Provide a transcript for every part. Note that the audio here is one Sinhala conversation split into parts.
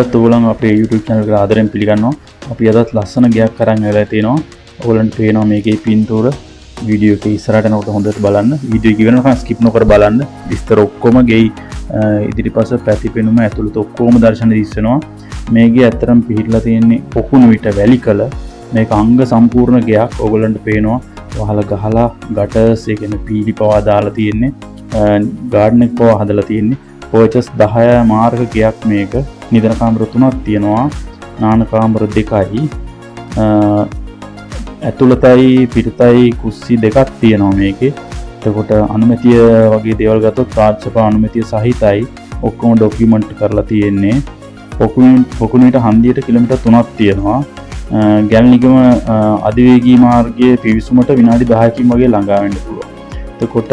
අදත් ඔයගොල්ලන් අපේ YouTube channel එකට ආදරෙන් පිළිගන්නවා. අපි අදත් ලස්සන ගයක් අරන් ඇවිල්ලා තිනවා. ඔයගොල්ලන්ට පේනවා මේකේ පින්තූර වීඩියෝ එකේ ඉස්සරහට යනකොට හොඳට බලන්න. වීඩියෝ එක ඉවරනකම් skip නොකර බලන්න. විස්තර ඔක්කොම ගෙයි ඉදිරිපස පැතිපෙනුම ඇතුළත ඔක්කොම දර්ශන දිස් වෙනවා. මේකේ ඇත්තටම පිහිටලා තියෙන්නේ පොකුණු විට වැලිකල. මේක අංග සම්පූර්ණ ගයක්. ඔයගොල්ලන්ට පේනවා වහලා ගහලා ගටර්ස් ඒ කියන්නේ පීලි පවා දාලා තියෙන්නේ. ගාඩන් එක පවා හදලා තියෙන්නේ. පර්චස් 10 මාර්ග ගයක් මේක. නිදන කාමර 3ක් තියෙනවා. නාන කාමර 2යි. ඇතුළතයි පිටතයි කුස්සි 2ක් තියෙනවා මේකේ. එතකොට අනුමැතිය වගේ දේවල් ගත්තොත් රාජ්‍යසභා අනුමැතිය සහිතයි. ඔක්කොම ડોකියුමන්ට් කරලා තියෙන්නේ. පොකුණුවිට හන්දියට කිලෝමීටර් 3ක් තියෙනවා. ගැල්නිගම අධිවේගී මාර්ගයේ පිවිසුමට විනාඩි 10කින් වගේ ළඟා වෙන්න පුළුවන්. එතකොට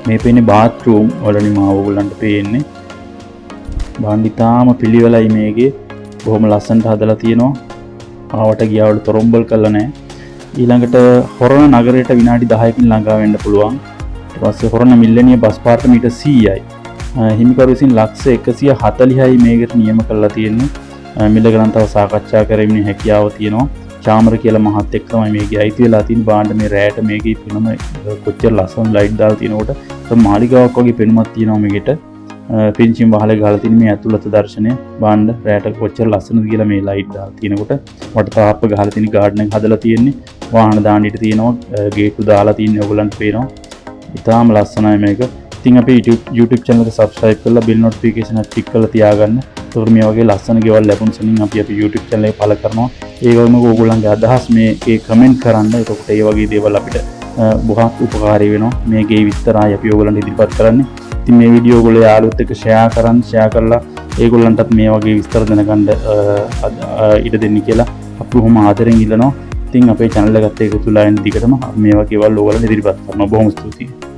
මේ පේන්නේ බාත් รู ම් වලින් ඕගොල්ලන්ට පේන්නේ. බාණ්ඩිතාම පිළිවෙලයි මේකේ. බොහොම ලස්සනට හදලා තියෙනවා. ආවට ගියාවට තොරම්බල් කරලා නැහැ. ඊළඟට හොරණ නගරයට විනාඩි 10කින් ළඟා වෙන්න පුළුවන්. ඊට පස්සේ හොරණ මිල්ලෙනිය බස් පාරට මීටර් 100යි. හිමිකරු විසින් ලක්ෂ 140යි මේකට නියම කරලා තියෙන්නේ. මිල ගණන් තව සාකච්ඡා කරමින් හැකියාව තියෙනවා. චාමර කියලා මහත් එක්ක තමයි මේකේ අයිති වෙලා තියෙන බාණ්ඩ මේ රෑට මේකේ පිනම කොච්චර ලස්සන ලයිට් දාලා තියෙනකොට මාලිගාවක් වගේ පෙනුමක් තියෙනවා මේකට. ෆින්චින් වහලේ ගහලා තියෙන මේ ඇතුළත දර්ශනය බාණ්ඩ රෑට කොච්චර ලස්සනද කියලා මේ ලයිට් දාලා තියෙනකොට වට තාප්ප ගහලා තියෙන ගාඩන් එක හදලා තියෙන්නේ. වාහන දාන්න ඉට තියෙනවා. ගේට්ටු දාලා තියෙන්නේ ඔයගලන්ට පේනවා. ඉතාලම ලස්සනයි මේක. ඉතින් අපි YouTube channel එක subscribe කරලා bell notification එක click කරලා තියාගන්න. ඒතකොට මේ වගේ ලස්සන ගෙවල් ලැබුණ සෙනින් අපි YouTube channel එක පළ කරනවා. ඒ වගේම ඕගොල්ලන්ගේ අදහස් මේකේ comment කරන්න. එතකොට ඒ වගේ දේවල් අපිට බොහොම උපකාරී වෙනවා. මේකේ විස්තරය අපි ඕගොල්ලන්ට ඉදිරිපත් කරන්නේ. ඉතින් මේ වීඩියෝ ඔයගොල්ලෝ යාළුවොත් එක්ක share කරලා ඒගොල්ලන්ටත් මේ වගේ විස්තර දැනගන්න ඉඩ දෙන්න කියලා අපි බොහොම ආදරෙන් ඉල්ලනවා. ඉතින් අපේ channel එකත් එක්ක තුලා යන දිගටම මේ වගේ දේවල් ඕගොල්ලන්ට ඉදිරිපත් කරනවා. බොහොම ස්තුතියි.